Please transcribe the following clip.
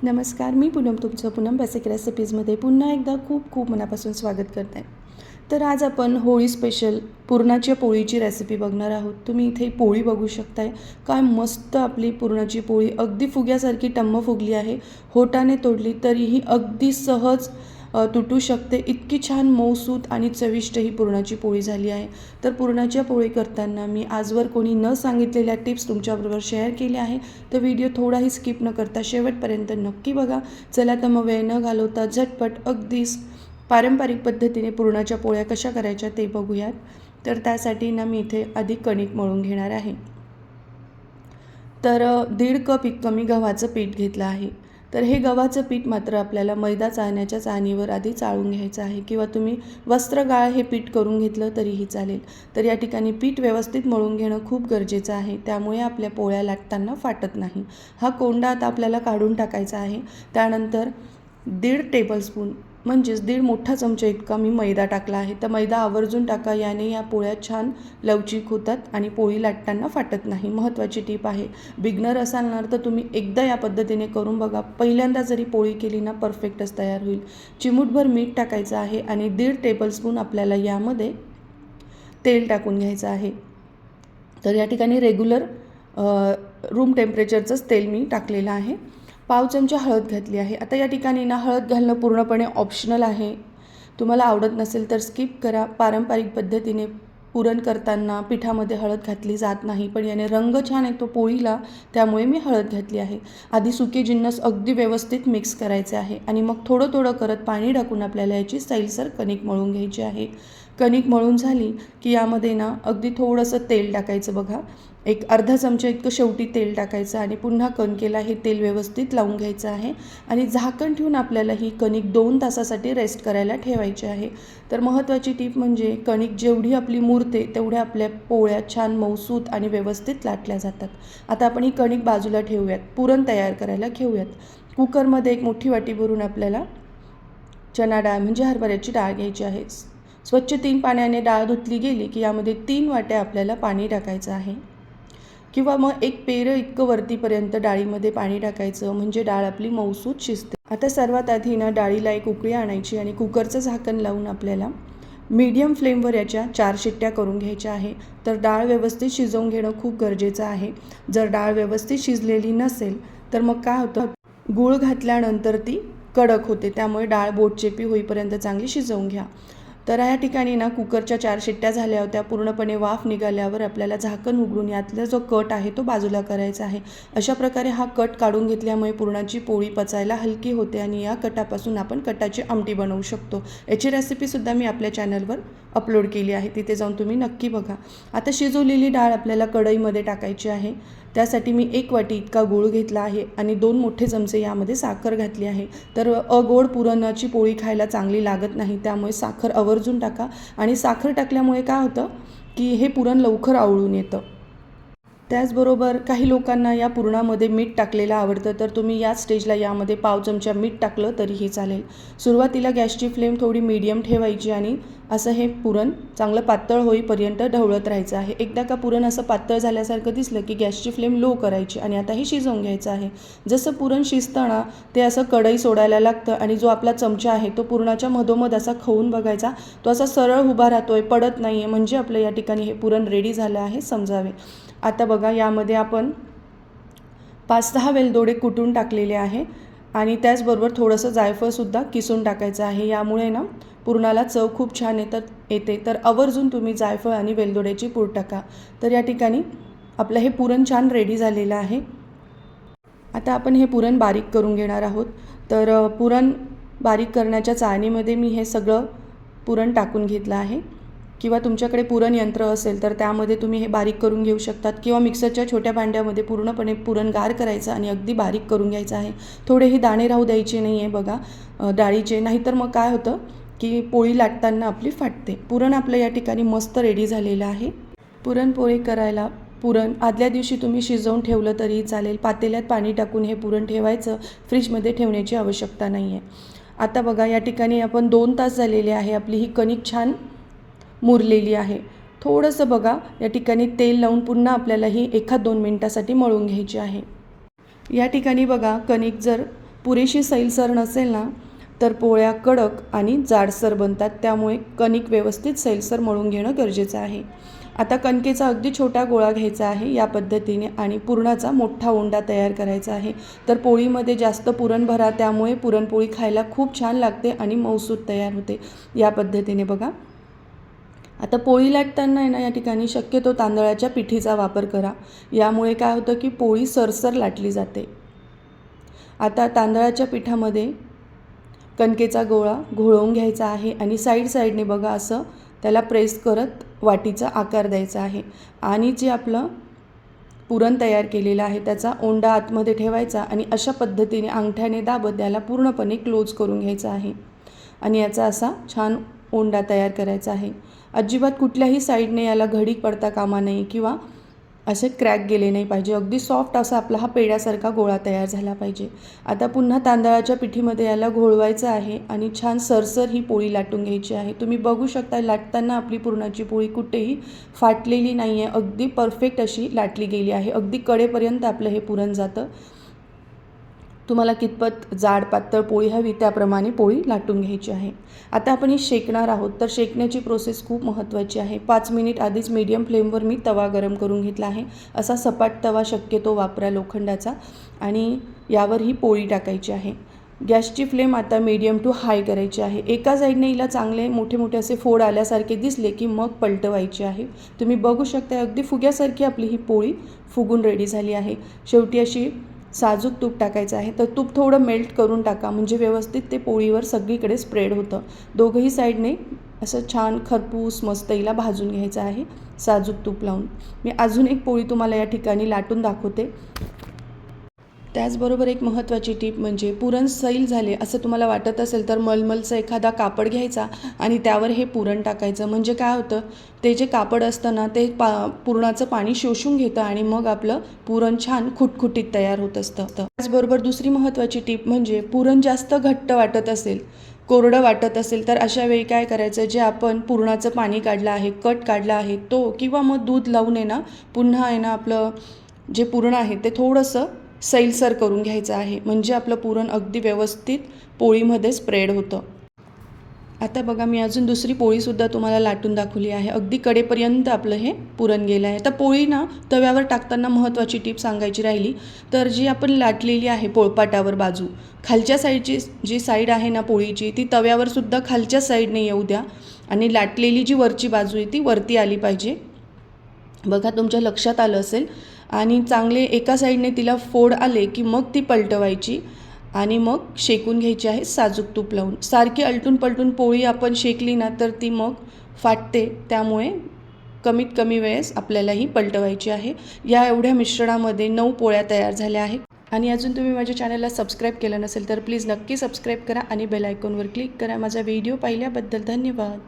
नमस्कार, मी पूनम तुमचं पूनम बेसिक रेसिपीजमध्ये पुन्हा एकदा खूप खूप मनापासून स्वागत करते. तर आज आपण होळी स्पेशल पुरणाच्या पोळीची रेसिपी बघणार आहोत. तुम्ही इथे पोळी बघू शकताय. काय मस्त आपली पुरणाची पोळी अगदी फुग्यासारखी टम्म फुगली आहे. होटाने तोडली तरीही अगदी सहज तुटू शकते. इतकी छान मऊसूत आणि चविष्ट ही पुरणाची पोळी झाली आहे. तर पुरणाच्या पोळी करताना मी आजवर कोणी न सांगितलेल्या टिप्स तुमच्याबरोबर शेअर केल्या आहे. तर व्हिडिओ थोडाही स्किप न करता शेवटपर्यंत नक्की बघा. चला तर मग वेळ न घालवता झटपट अगदीच पारंपरिक पद्धतीने पुरणाच्या पोळ्या कशा करायच्या ते बघूयात. तर त्यासाठी ना मी इथे आधी कणिक मळून घेणार आहे. तर 1.5 कप इतकं मी गव्हाचं पीठ घेतलं आहे. तर हे गव्हाचं पीठ मात्र आपल्याला मैदा चाळण्याच्या चाळणीवर आधी चाळून घ्यायचं आहे, किंवा तुम्ही वस्त्रगाळ हे पीठ करून घेतलं तरीही चालेल. तर या ठिकाणी पीठ व्यवस्थित मळून घेणं खूप गरजेचं आहे, त्यामुळे आपल्या पोळ्या लाटताना फाटत नाही. हा कोंडा आता आपल्याला काढून टाकायचा आहे. त्यानंतर 1.5 टेबलस्पून म्हणजेच 1.5 मोठा चमचा इतका मी मैदा टाकला आहे. तर मैदा आवर्जून टाका, याने या पोळ्या छान लवचिक होतात आणि पोळी लाटताना फाटत नाही. महत्त्वाची टीप आहे. बिगनर असाल ना तर तुम्ही एकदा या पद्धतीने करून बघा. पहिल्यांदा जरी पोळी केली ना परफेक्टच तयार होईल. चिमूटभर मीठ टाकायचं आहे आणि 1.5 टेबलस्पून आपल्याला यामध्ये तेल टाकून घ्यायचं आहे. तर या ठिकाणी रेग्युलर रूम टेम्परेचरचंच तेल मी टाकलेलं आहे. पाव चमचा हळद घातली आहे. आता या ठिकाणी ना हळद घालणं पूर्णपणे ऑप्शनल आहे. तुम्हाला आवडत नसेल तर स्किप करा. पारंपरिक पद्धतीने पुरण करताना पिठामध्ये हळद घातली जात नाही, पण याने रंग छान येतो पोळीला, त्यामुळे मी हळद घातली आहे. आधी सुके जिन्नस अगदी व्यवस्थित मिक्स करायचे आहे आणि मग थोडं थोडं करत पाणी टाकून आपल्याला याची सैलसर कणिक मळून घ्यायची आहे. कणिक मळून झाली की यामध्ये ना अगदी थोडंसं तेल टाकायचं बघा. एक अर्धा चमचा इतकं शेवटी तेल टाकायचं आणि पुन्हा कणकेला हे तेल व्यवस्थित लावून घ्यायचं आहे आणि झाकण ठेवून आपल्याला ही कणिक 2 तासासाठी रेस्ट करायला ठेवायची आहे. तर महत्त्वाची टीप म्हणजे कणिक जेवढी आपली मुरते तेवढ्या आपल्या पोळ्या छान मऊसूत आणि व्यवस्थित लाटल्या जातात. आता आपण ही कणिक बाजूला ठेवूयात. पुरण तयार करायला घेऊयात. कुकरमध्ये एक मोठी वाटी भरून आपल्याला चणा डाळ म्हणजे हरभऱ्याची डाळ घ्यायची आहे. स्वच्छ 3 पाण्याने डाळ धुतली गेली की यामध्ये 3 वाट्या आपल्याला पाणी टाकायचं आहे, किंवा मग एक पेरं इतकं वरतीपर्यंत डाळीमध्ये पाणी टाकायचं, म्हणजे डाळ आपली मऊसूत शिजते. आता सर्वात आधी ना डाळीला एक उकळी आणायची आणि कुकरचं झाकण लावून आपल्याला मीडियम फ्लेमवर याच्या 4 शिट्ट्या करून घ्यायच्या आहे. तर डाळ व्यवस्थित शिजवून घेणं खूप गरजेचं आहे. जर डाळ व्यवस्थित शिजलेली नसेल तर मग काय होतं, गूळ घातल्यानंतर ती कडक होते. त्यामुळे डाळ बोटचेपी होईपर्यंत चांगली शिजवून घ्या. तर या ठिकाणी ना कुकरच्या 4 शिट्ट्या झाल्या होत्या. पूर्णपणे वाफ निघाल्यावर आपल्याला झाकण उघडून यातला जो कट आहे तो बाजूला करायचा आहे. अशा प्रकारे हा कट काढून घेतल्यामुळे पुरणाची पोळी पचायला हलकी होते आणि या कटापासून आपण कटाची आमटी बनवू शकतो. याची रेसिपीसुद्धा मी आपल्या चॅनलवर अपलोड केली आहे, तिथे जाऊन तुम्ही नक्की बघा. आता शिजवलेली डाळ आपल्याला कढईमध्ये टाकायची आहे. त्यासाठी मी 1 वाटी इतका गूळ घेतला आहे आणि 2 मोठे चमचे यामध्ये साखर घातली आहे. तर अगोड पुरणाची पोळी खायला चांगली लागत नाही, त्यामुळे साखर आवर्जून टाका. आणि साखर टाकल्यामुळे काय होतं की हे पुरण लवकर आवळून येतं. त्याचबरोबर काही लोकांना या पुरणामध्ये मीठ टाकलेलं आवडतं, तर तुम्ही या स्टेजला यामध्ये पाव चमचा मीठ टाकलं तरीही चालेल. सुरुवातीला गॅसची फ्लेम थोडी मीडियम ठेवायची आणि असं हे पुरण चांगलं पातळ होईपर्यंत ढवळत राहायचं आहे. एकदा का पुरण असं पातळ झाल्यासारखं दिसलं की गॅसची फ्लेम लो करायची आणि आता हे शिजवून घ्यायचं आहे. जसं पुरण शिजतं ना ते असं कढई सोडायला लागतं आणि जो आपला चमचा आहे तो पुरणाच्या मधोमध असा खवून बघायचा. तो असा सरळ उभा राहतोय, पडत नाही आहे, म्हणजे आपलं या ठिकाणी हे पुरण रेडी झालं आहे समजावे. आता बघा यामध्ये आपण 5-6 वेलदोडे कुटून टाकलेले आहे आणि त्याचबरोबर थोडंसं जायफळसुद्धा किसून टाकायचं आहे. यामुळे ना पुरणाला चव खूप छान येते. तर आवर्जून तुम्ही जायफळ आणि वेलदोड्याची पूड टाका. तर या ठिकाणी आपलं हे पुरण छान रेडी झालेलं आहे. आता आपण हे पुरण बारीक करून घेणार आहोत. तर पुरण बारीक करण्याच्या चाळणीमध्ये मी हे सगळं पुरण टाकून घेतलं आहे, किंवा तुमच्याकडे पुरण यंत्र असेल तर त्यामध्ये तुम्ही हे बारीक करून घेऊ शकतात, किंवा मिक्सरच्या छोट्या भांड्यामध्ये पूर्णपणे पुरण गार करायचं आणि अगदी बारीक करून घ्यायचं आहे. थोडेही दाणे राहू द्यायचे नाही आहे बघा डाळीचे, नाहीतर मग काय होतं की पोळी लाटताना आपली फाटते. पुरण आपलं या ठिकाणी मस्त रेडी झालेलं आहे. पुरणपोळी करायला पुरण आदल्या दिवशी तुम्ही शिजवून ठेवलं तरी चालेल. पातेल्यात पाणी टाकून हे पुरण ठेवायचं, फ्रीजमध्ये ठेवण्याची आवश्यकता नाही आहे. आता बघा या ठिकाणी आपण 2 तास झालेले आहे. आपली ही कणिक छान मुरलेली आहे. थोडंसं बघा या ठिकाणी तेल लावून पुन्हा आपल्याला ही 1-2 मिनिटासाठी मळून घ्यायची आहे. या ठिकाणी बघा कणिक जर पुरेशी सैलसर नसेल ना तर पोळ्या कडक आणि जाडसर बनतात, त्यामुळे कणिक व्यवस्थित सैलसर मळून घेणं गरजेचं आहे. आता कणकेचा अगदी छोटा गोळा घ्यायचा आहे या पद्धतीने आणि पुरणाचा मोठा उंडा तयार करायचा आहे. तर पोळीमध्ये जास्त पुरण भरा, त्यामुळे पुरणपोळी खायला खूप छान लागते आणि मऊसूत तयार होते. या पद्धतीने बघा. आता पोळी लाटताना आहे ना या ठिकाणी शक्यतो तांदळाच्या पिठीचा वापर करा. यामुळे काय होतं की पोळी सरसर लाटली जाते. आता तांदळाच्या पिठामध्ये कणकेचा गोळा घोळवून घ्यायचा आहे आणि साईडने बघा असं त्याला प्रेस करत वाटीचा आकार द्यायचा आहे आणि जे आपलं पुरण तयार केलेलं आहे त्याचा ओंडा आतमध्ये ठेवायचा आणि अशा पद्धतीने अंगठ्याने दाबत त्याला पूर्णपणे क्लोज करून घ्यायचा आहे आणि याचा असा छान ओंडा तयार करायचा आहे. अजिबात कुठल्याही साईडने याला घडी पडता कामा नये किंवा असे क्रॅक गेले नाही पाहिजे. अगदी सॉफ्ट असा आपला हा पेड्यासारखा गोळा तयार झाला पाहिजे. आता पुन्हा तांदळाच्या पिठीमध्ये याला घोळवायचं आहे आणि छान सरसर ही पोळी लाटून घ्यायची आहे. तुम्ही बघू शकता लाटताना आपली पुरणाची पोळी कुठेही फाटलेली नाही आहे, अगदी परफेक्ट अशी लाटली गेली आहे. अगदी कडेपर्यंत आपलं हे पुरण जातं. तुम्हाला कितपत जाड पातळ पोळी हवी त्याप्रमाणे पोळी लाटून घ्यायची आहे. आता आपण ही शेकणार आहोत, तर शेकण्याची प्रोसेस खूप महत्त्वाची आहे. 5 मिनिट आधीच मीडियम फ्लेमवर मी तवा गरम करून घेतला आहे. असा सपाट तवा शक्यतो वापरा लोखंडाचा आणि यावर ही पोळी टाकायची आहे. गॅसची फ्लेम आता मीडियम टू हाय करायची आहे. एका साईडने हिला चांगले मोठे मोठे असे फोड आल्यासारखे दिसले की मग पलटवायची आहे. तुम्ही बघू शकता अगदी फुग्यासारखी आपली ही पोळी फुगून रेडी झाली आहे. शेवटी अशी साजूक तूप टाकायचं आहे. तर तूप थोडं मेल्ट करून टाका म्हणजे व्यवस्थित ते पोळीवर सगळीकडे स्प्रेड होतं. दोघंही साईडने असं छान खरपूस मस्त हिला भाजून घ्यायचं आहे साजूक तूप लावून. मी अजून एक पोळी तुम्हाला या ठिकाणी लाटून दाखवते. त्याचबरोबर एक महत्त्वाची टीप म्हणजे पुरण सैल झाले असं तुम्हाला वाटत असेल तर मलमलचा एखादा कापड घ्यायचा आणि त्यावर हे पुरण टाकायचं. म्हणजे काय होतं, ते जे कापड असतं ना ते पुरणाचं पाणी शोषून घेतं आणि मग आपलं पुरण छान खुटखुटीत तयार होत असतं. त्याचबरोबर दुसरी महत्त्वाची टीप म्हणजे पुरण जास्त घट्ट वाटत असेल, कोरडं वाटत असेल तर अशा वेळी काय करायचं, जे आपण पुरणाचं पाणी काढलं आहे, कट काढला आहे तो किंवा मग दूध लावून आहे ना पुन्हा आहे ना आपलं जे पुरण आहे ते थोडंसं सैलसर करून घ्यायचं आहे. म्हणजे आपलं पुरण अगदी व्यवस्थित पोळीमध्ये स्प्रेड होतं. आता बघा मी अजून दुसरी पोळीसुद्धा तुम्हाला लाटून दाखवली आहे. अगदी कडेपर्यंत आपलं हे पुरण गेलं आहे. तर पोळी ना तव्यावर टाकताना महत्त्वाची टीप सांगायची राहिली तर जी आपण लाटलेली आहे पोळपाटावर बाजू, खालच्या साईडची जी साईड आहे ना पोळीची ती तव्यावर सुद्धा खालच्या साईडने येऊ द्या आणि लाटलेली जी वरची बाजू आहे ती वरती आली पाहिजे. बघा तुमच्या लक्षात आलं असेल. आणि चांगले एका साईडने तिला फोड आले की मग ती पलटवायची आणि मग शेकून घ्यायची आहे साजूक तूप लावून. सारखी अलटून पलटून पोळी आपण शेकली ना तर ती मग फाटते, त्यामुळे कमीत कमी वेळेस आपल्याला ही पलटवायची आहे. या एवढ्या मिश्रणामध्ये 9 पोळ्या तयार झाल्या आहेत. आणि अजून तुम्ही माझ्या चॅनलला सबस्क्राईब केलं नसेल तर प्लीज नक्की सबस्क्राईब करा आणि बेल आयकॉनवर क्लिक करा. माझा व्हिडिओ पाहिल्याबद्दल धन्यवाद.